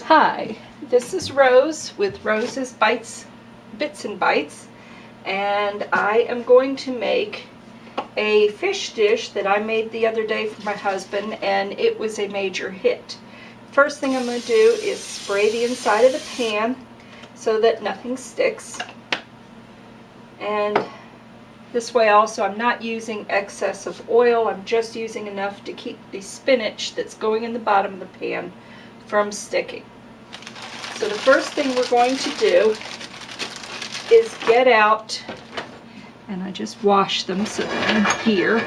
Hi, this is Rose with Rose's Bits and Bites, and I am going to make a fish dish that I made the other day for my husband, and it was a major hit. First thing I'm going to do is spray the inside of the pan so that nothing sticks, and this way also I'm not using excess of oil. I'm just using enough to keep the spinach that's going in the bottom of the pan from sticking. So the first thing we're going to do is get out, and I just wash them so they're in here,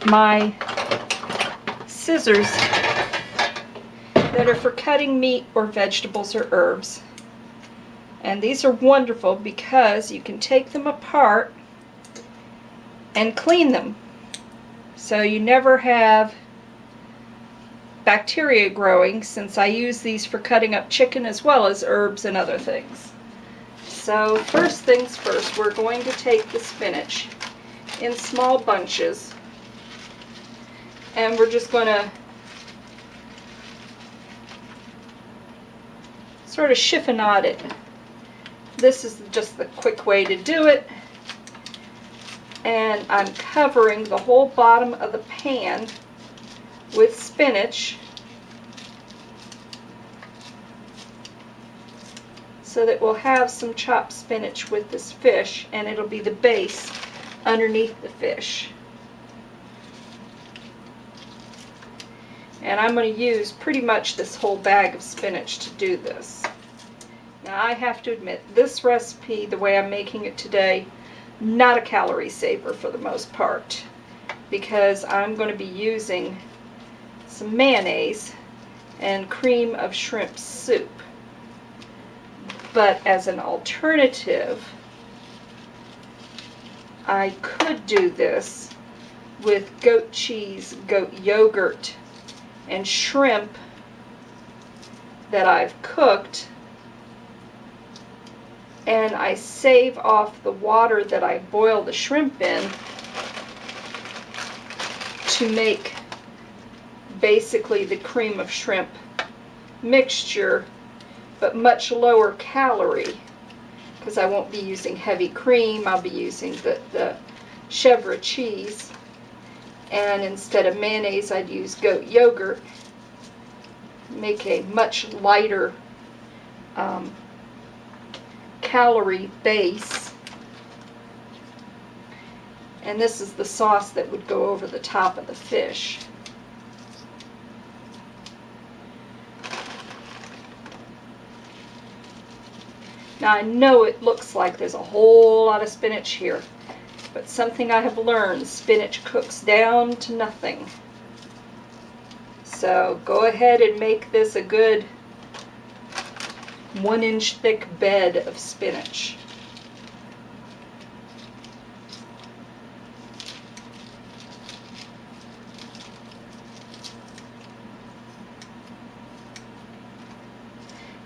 my scissors that are for cutting meat or vegetables or herbs. And these are wonderful because you can take them apart and clean them, so you never have bacteria growing, since I use these for cutting up chicken as well as herbs and other things. So first things first, we're going to take the spinach in small bunches, and we're just going to sort of chiffonade it. This is just the quick way to do it. And I'm covering the whole bottom of the pan with spinach so that we'll have some chopped spinach with this fish, and it'll be the base underneath the fish. And I'm going to use pretty much this whole bag of spinach to do this. Now I have to admit, this recipe, the way I'm making it today, not a calorie saver for the most part, because I'm going to be using some mayonnaise and cream of shrimp soup. But as an alternative, I could do this with goat cheese, goat yogurt, and shrimp that I've cooked, and I save off the water that I boil the shrimp in to make basically the cream of shrimp mixture, but much lower calorie, because I won't be using heavy cream. I'll be using the chèvre cheese, and instead of mayonnaise I'd use goat yogurt. Make a much lighter calorie base, and this is the sauce that would go over the top of the fish. Now I know it looks like there's a whole lot of spinach here, but something I have learned, spinach cooks down to nothing. So go ahead and make this a good 1-inch thick bed of spinach.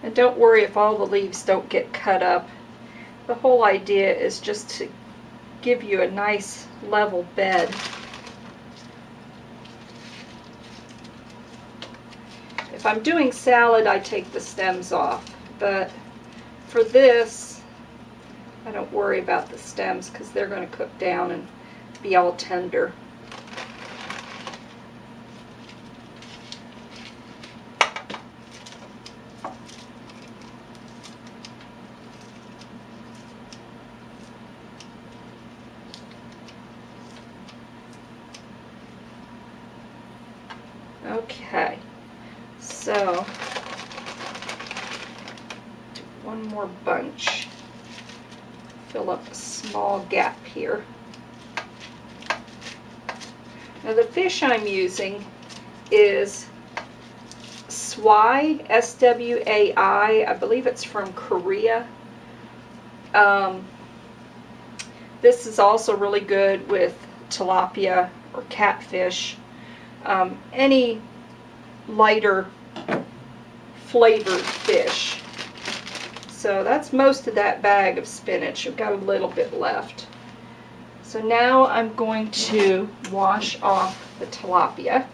And don't worry if all the leaves don't get cut up. The whole idea is just to give you a nice level bed. If I'm doing salad, I take the stems off, but for this, I don't worry about the stems because they're going to cook down and be all tender. Okay, so do one more bunch, fill up a small gap here. Now the fish I'm using is Swai, S-W-A-I, I believe it's from Korea. This is also really good with tilapia or catfish. Any lighter flavored fish. So that's most of that bag of spinach. I've got a little bit left. So now I'm going to wash off the tilapia.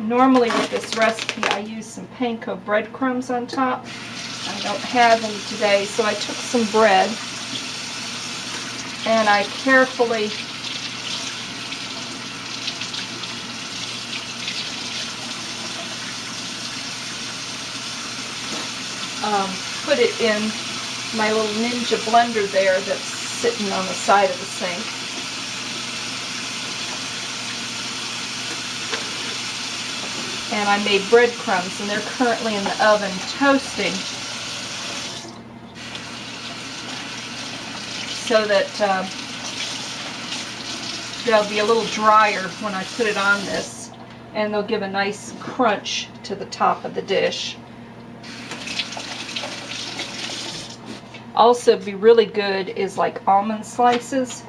Normally with this recipe I use some panko breadcrumbs on top. I don't have any today, so I took some bread and I carefully put it in my little Ninja blender there that's sitting on the side of the sink. And I made breadcrumbs, and they're currently in the oven toasting so that they'll be a little drier when I put it on this, and they'll give a nice crunch to the top of the dish. Also be really good is like almond slices.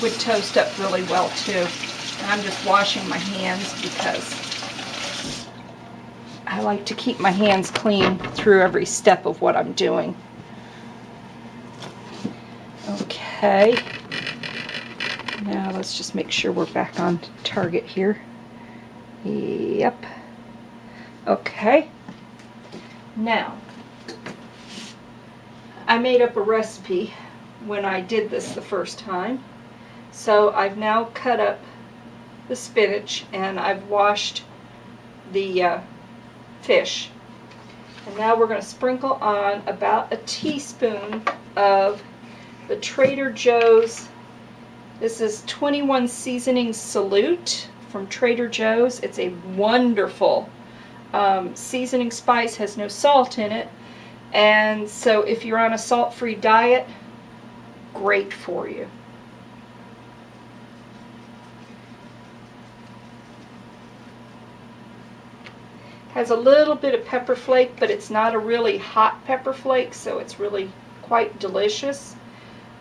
Would toast up really well too. And I'm just washing my hands because I like to keep my hands clean through every step of what I'm doing. Okay. Now let's just make sure we're back on target here. Yep. Okay. Now, I made up a recipe when I did this the first time. So I've now cut up the spinach and I've washed the fish. And now we're going to sprinkle on about a teaspoon of the Trader Joe's. This is 21 Seasoning Salute from Trader Joe's. It's a wonderful seasoning spice, has no salt in it, and so if you're on a salt-free diet, great for you. Has a little bit of pepper flake, but it's not a really hot pepper flake, so it's really quite delicious.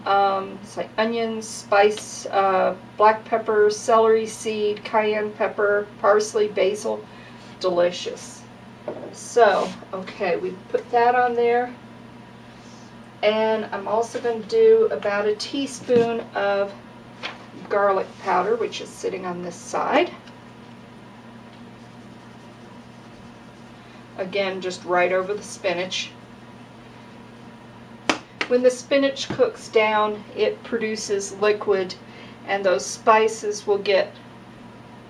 It's like onions, spice, black pepper, celery seed, cayenne pepper, parsley, basil. Delicious. So, okay, we put that on there, and I'm also going to do about a teaspoon of garlic powder, which is sitting on this side. Again, just right over the spinach. When the spinach cooks down, it produces liquid, and those spices will get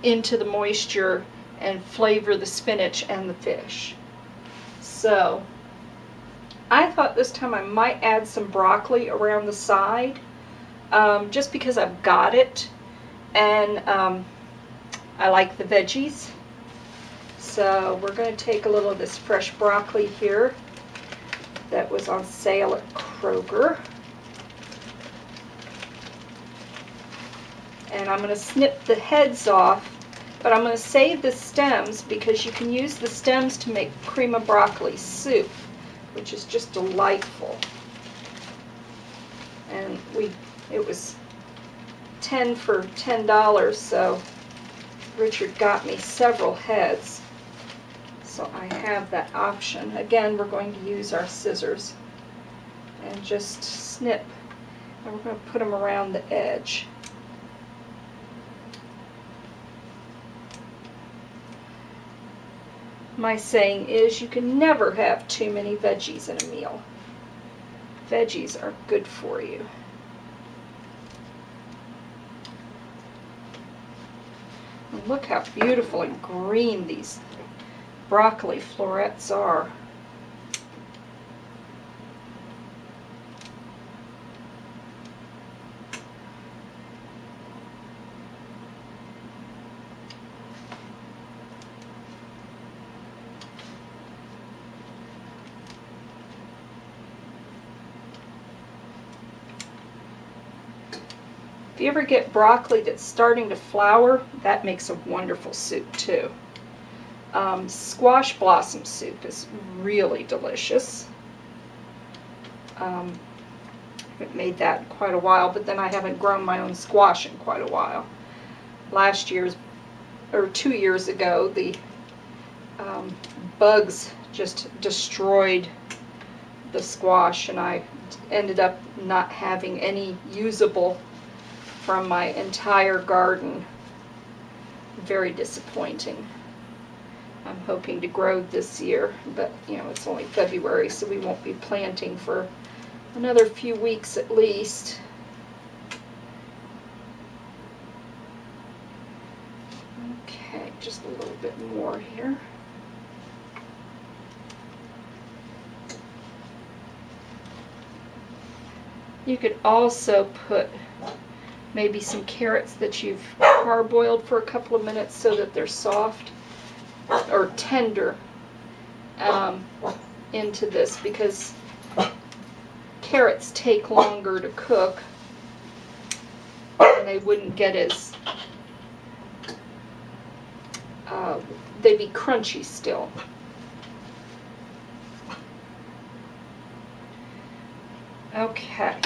into the moisture and flavor the spinach and the fish. So I thought this time I might add some broccoli around the side, just because I've got it, and I like the veggies. So we're going to take a little of this fresh broccoli here that was on sale at Kroger, and I'm going to snip the heads off. But I'm going to save the stems because you can use the stems to make cream of broccoli soup, which is just delightful. And it was 10 for $10, so Richard got me several heads. So I have that option. Again, we're going to use our scissors and just snip. And we're going to put them around the edge. My saying is you can never have too many veggies in a meal. Veggies are good for you. And look how beautiful and green these broccoli florets are. If you ever get broccoli that's starting to flower, that makes a wonderful soup too. Squash blossom soup is really delicious. I haven't made that in quite a while, but then I haven't grown my own squash in quite a while. Last year's, or 2 years ago, the bugs just destroyed the squash, and I ended up not having any usable from my entire garden. Very disappointing. I'm hoping to grow this year, but you know, it's only February, so we won't be planting for another few weeks at least. Okay, just a little bit more here. You could also put maybe some carrots that you've parboiled for a couple of minutes so that they're soft or tender into this, because carrots take longer to cook and they wouldn't get as, they'd be crunchy still. Okay,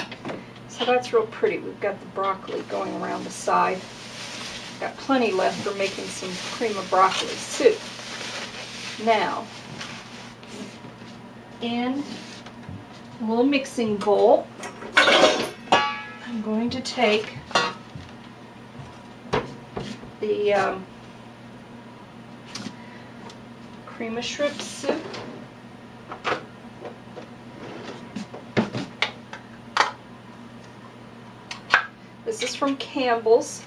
so that's real pretty. We've got the broccoli going around the side. Got plenty left for making some cream of broccoli soup. Now, in a little mixing bowl, I'm going to take the cream of shrimp soup. This is from Campbell's.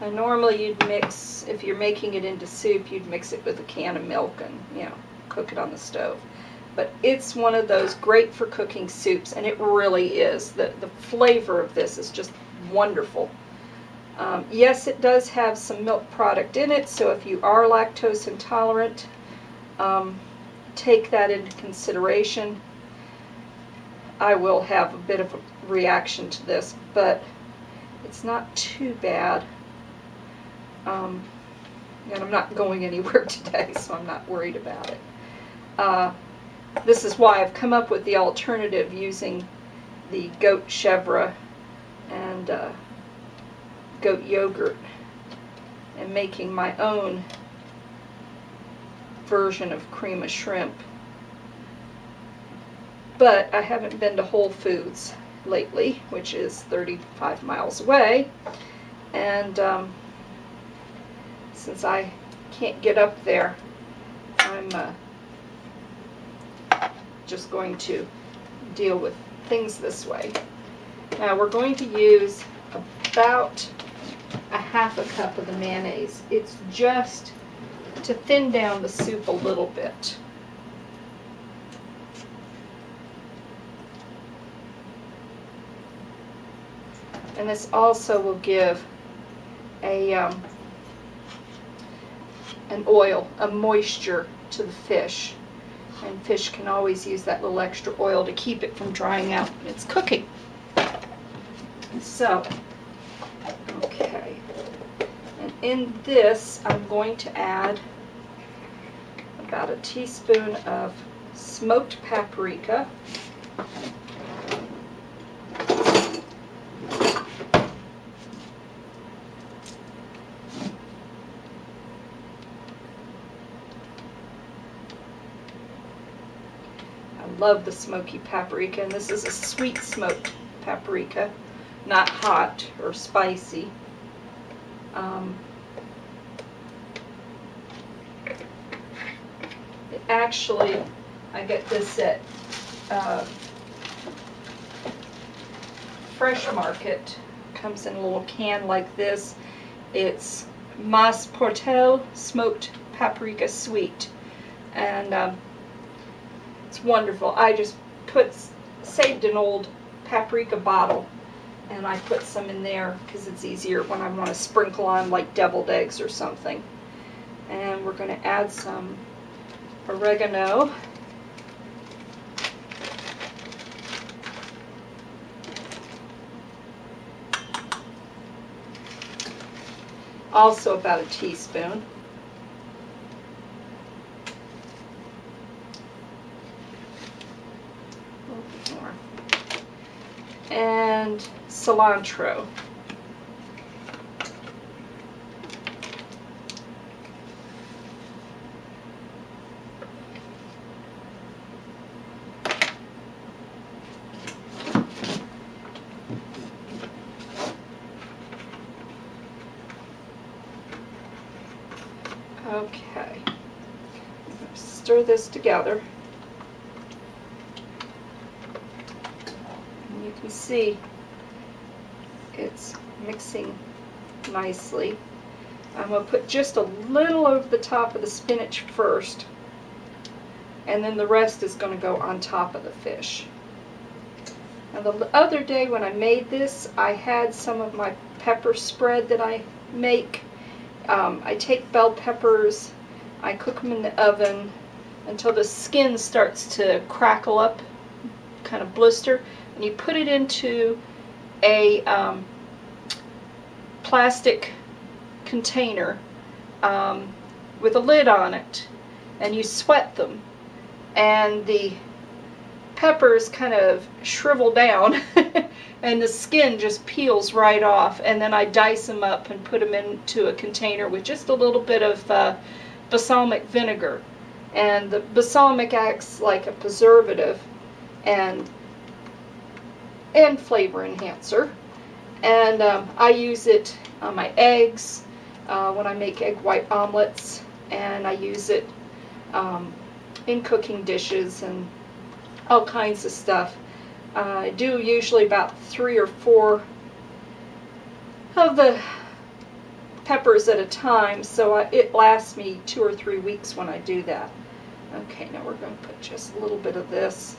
And normally you'd mix, if you're making it into soup, you'd mix it with a can of milk and, you know, cook it on the stove. But it's one of those great for cooking soups, and it really is. The flavor of this is just wonderful. Yes, it does have some milk product in it, so if you are lactose intolerant, take that into consideration. I will have a bit of a reaction to this, but it's not too bad. And I'm not going anywhere today, so I'm not worried about it. This is why I've come up with the alternative using the goat chèvre and goat yogurt and making my own version of cream of shrimp. But I haven't been to Whole Foods lately, which is 35 miles away, and since I can't get up there, I'm just going to deal with things this way. Now we're going to use about a half a cup of the mayonnaise. It's just to thin down the soup a little bit. And this also will give an oil, a moisture to the fish. And fish can always use that little extra oil to keep it from drying out when it's cooking. So, okay. And in this, I'm going to add about a teaspoon of smoked paprika. Love the smoky paprika, and this is a sweet smoked paprika, not hot or spicy. Actually, I get this at Fresh Market. Comes in a little can like this. It's Mas Portel smoked paprika sweet, and it's wonderful. I just saved an old paprika bottle, and I put some in there because it's easier when I want to sprinkle on like deviled eggs or something. And we're going to add some oregano. Also about a teaspoon. And cilantro. stir this together. And you can see it's mixing nicely. I'm going to put just a little over the top of the spinach first, and then the rest is going to go on top of the fish. Now the other day when I made this, I had some of my pepper spread that I make. I take bell peppers, I cook them in the oven until the skin starts to crackle up, kind of blister, and you put it into a plastic container with a lid on it, and you sweat them, and the peppers kind of shrivel down and the skin just peels right off, and then I dice them up and put them into a container with just a little bit of balsamic vinegar, and the balsamic acts like a preservative and flavor enhancer, and I use it on my eggs when I make egg white omelets, and I use it in cooking dishes and all kinds of stuff. I do usually about 3 or 4 of the peppers at a time, so it lasts me 2 or 3 weeks when I do that. Okay, now we're going to put just a little bit of this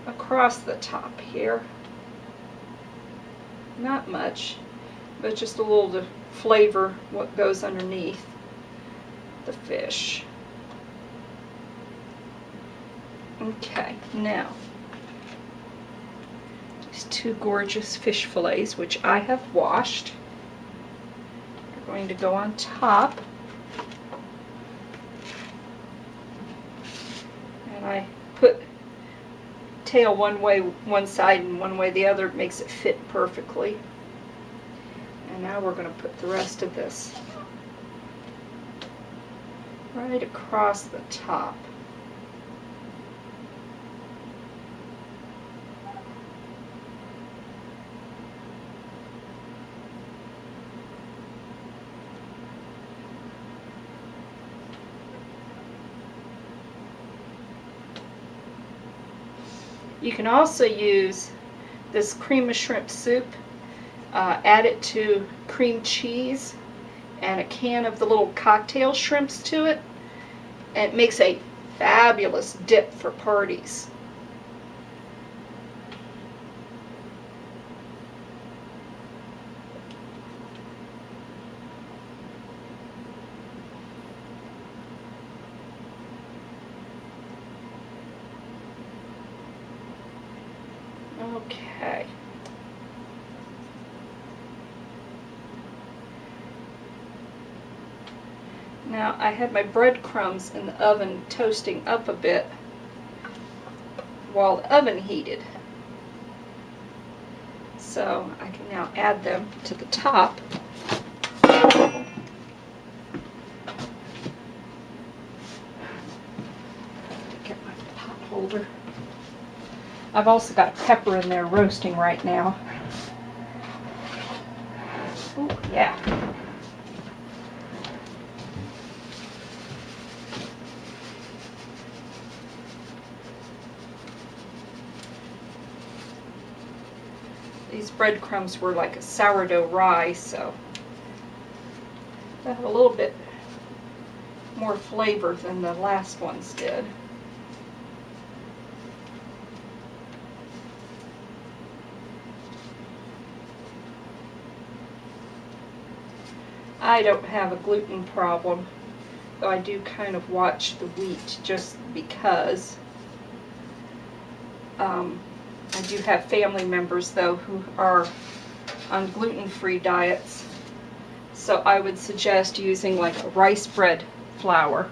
across the top here. Not much, but just a little to flavor what goes underneath the fish. Okay, now these 2 gorgeous fish fillets, which I have washed, are going to go on top. And I put tail one way one side and one way the other. It makes it fit perfectly. And now we're going to put the rest of this right across the top. You can also use this cream of shrimp soup, add it to cream cheese and a can of the little cocktail shrimps to it, and it makes a fabulous dip for parties. Okay. Now I had my breadcrumbs in the oven toasting up a bit while the oven heated. So I can now add them to the top. Get my pot holder. I've also got pepper in there roasting right now. Ooh, yeah. These breadcrumbs were like a sourdough rye, so they have a little bit more flavor than the last ones did. I don't have a gluten problem, though I do kind of watch the wheat just because. I do have family members, though, who are on gluten-free diets, so I would suggest using like a rice bread flour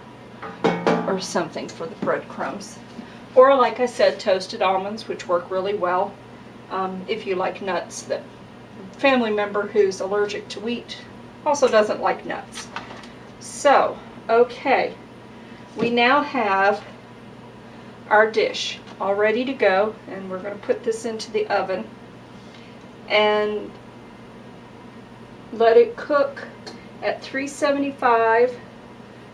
or something for the breadcrumbs. Or, like I said, toasted almonds, which work really well if you like nuts. The family member who's allergic to wheat also doesn't like nuts. So, okay, we now have our dish all ready to go, and we're going to put this into the oven and let it cook at 375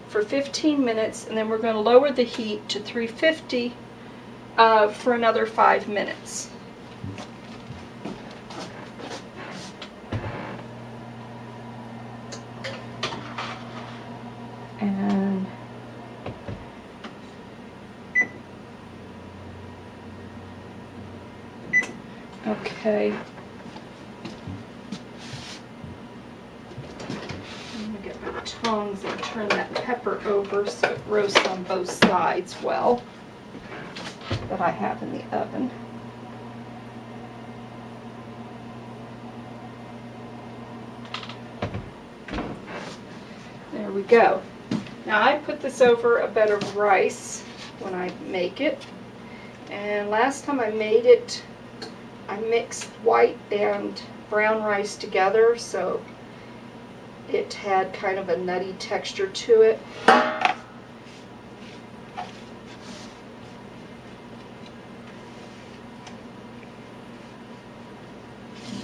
for 15 minutes, and then we're going to lower the heat to 350 for another 5 minutes. And okay. I'm going to get my tongs and turn that pepper over so it roasts on both sides well that I have in the oven. There we go. Now I put this over a bed of rice when I make it, and last time I made it I mixed white and brown rice together, so it had kind of a nutty texture to it.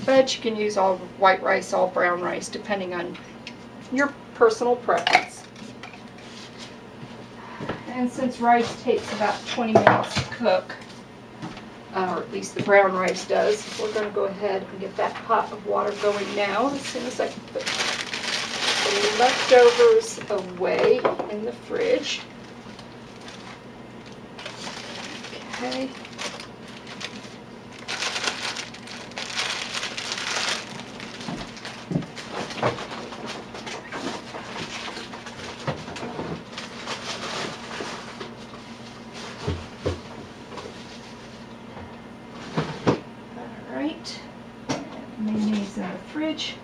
But you can use all white rice, all brown rice, depending on your personal preference. And since rice takes about 20 minutes to cook, or at least the brown rice does, we're going to go ahead and get that pot of water going now as soon as I can put the leftovers away in the fridge. Okay. Mayonnaise in the fridge.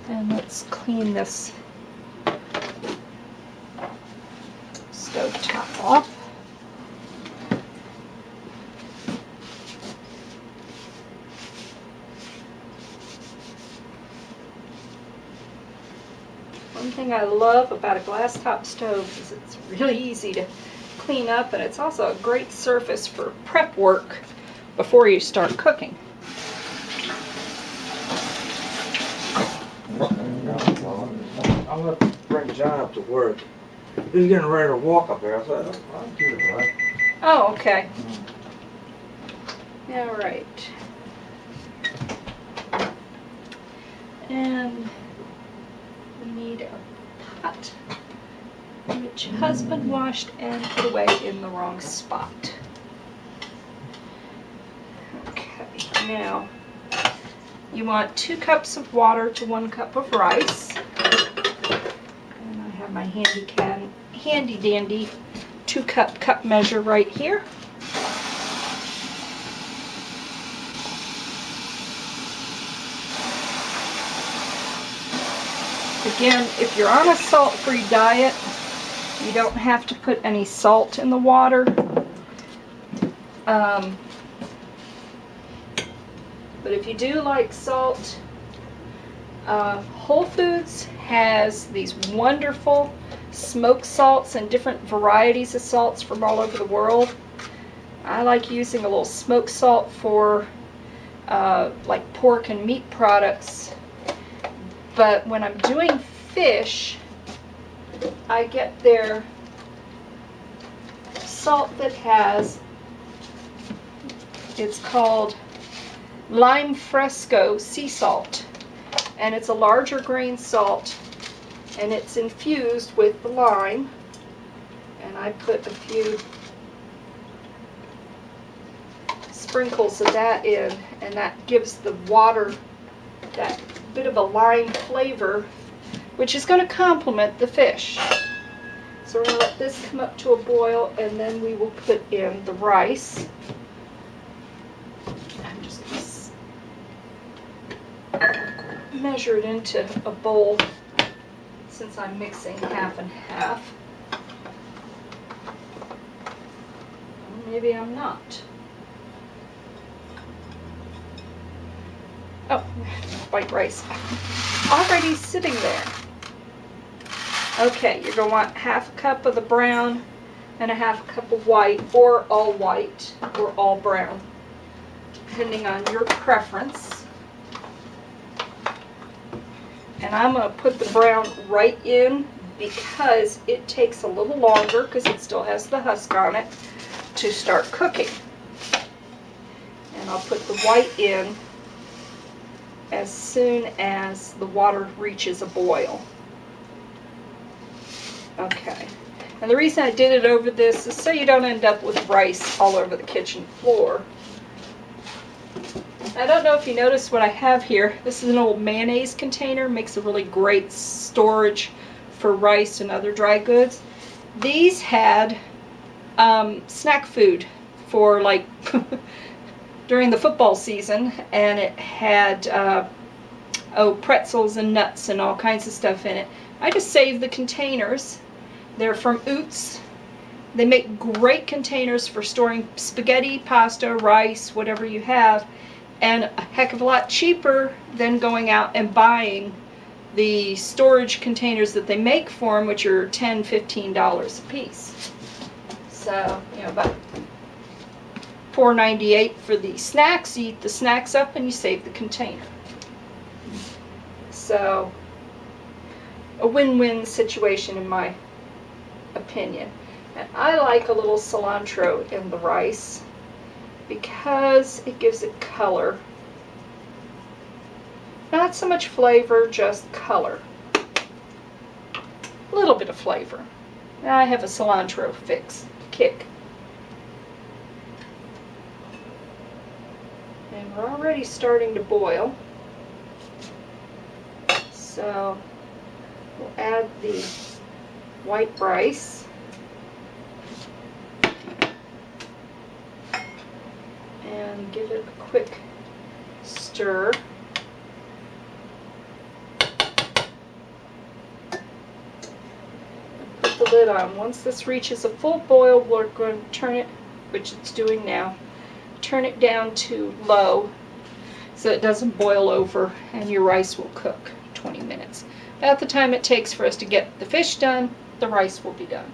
And let's clean this stove top off. One thing I love about a glass top stove is it's really easy to clean up, and it's also a great surface for prep work before you start cooking. I'm going to bring John up to work. He's getting ready to walk up there. I said, I'll do it, right? Oh, okay. All right. And we need a pot, which husband washed and put away in the wrong spot. Okay, now you want 2 cups of water to 1 cup of rice. And I have my handy dandy 2-cup measure right here. Again, if you're on a salt-free diet, you don't have to put any salt in the water. But if you do like salt, Whole Foods has these wonderful smoked salts and different varieties of salts from all over the world. I like using a little smoked salt for like pork and meat products. But when I'm doing fish, I get their salt that has, it's called Lime Fresco sea salt, and it's a larger grain salt, and it's infused with the lime, and I put a few sprinkles of that in, and that gives the water that bit of a lime flavor, which is going to complement the fish. So we're going to let this come up to a boil, and then we will put in the rice. I'm just going to measure it into a bowl since I'm mixing half and half. Maybe I'm not. Oh, white rice already sitting there. Okay, you're going to want 1/2 cup of the brown and 1/2 cup of white, or all white or all brown, depending on your preference. And I'm going to put the brown right in because it takes a little longer, because it still has the husk on it, to start cooking. And I'll put the white in as soon as the water reaches a boil. Okay. And the reason I did it over this is so you don't end up with rice all over the kitchen floor. I don't know if you noticed what I have here. This is an old mayonnaise container. Makes a really great storage for rice and other dry goods. These had snack food for like during the football season, and it had pretzels and nuts and all kinds of stuff in it. I just saved the containers. They're from Oots. They make great containers for storing spaghetti, pasta, rice, whatever you have, and a heck of a lot cheaper than going out and buying the storage containers that they make for them, which are $10, $15 a piece. So, you know, about $4.98 for the snacks. You eat the snacks up and you save the container. So, a win-win situation in my opinion. And I like a little cilantro in the rice because it gives it color. Not so much flavor, just color. A little bit of flavor. Now I have a cilantro kick. And we're already starting to boil. So we'll add the white rice. And give it a quick stir. Put the lid on. Once this reaches a full boil, we're going to turn it, which it's doing now, turn it down to low so it doesn't boil over, and your rice will cook 20 minutes. About the time it takes for us to get the fish done, the rice will be done.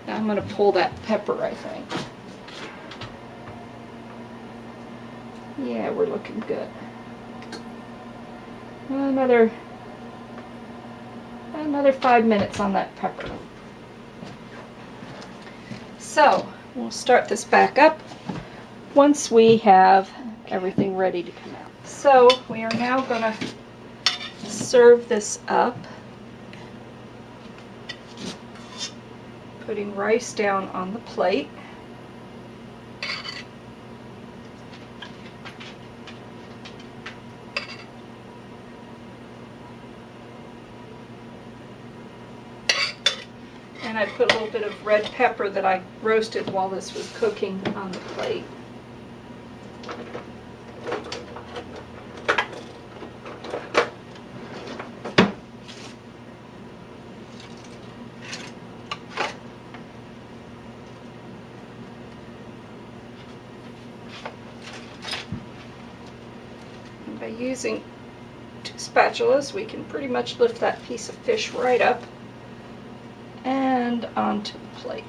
Now I'm going to pull that pepper, I think. Yeah, we're looking good. Another 5 minutes on that pepper. So, we'll start this back up once we have everything ready to come out. So, we are now going to serve this up. Putting rice down on the plate. And I put a little bit of red pepper that I roasted while this was cooking on the plate. And by using 2 spatulas, we can pretty much lift that piece of fish right up and onto the plate.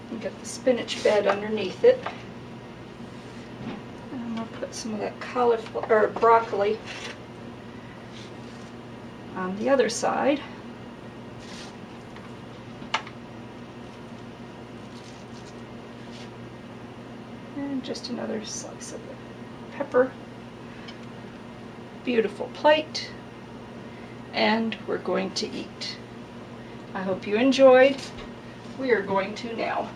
And get the spinach bed underneath it. And we'll put some of that cauliflower or broccoli on the other side. And just another slice of the pepper. Beautiful plate. And we're going to eat. I hope you enjoyed. We are going to now.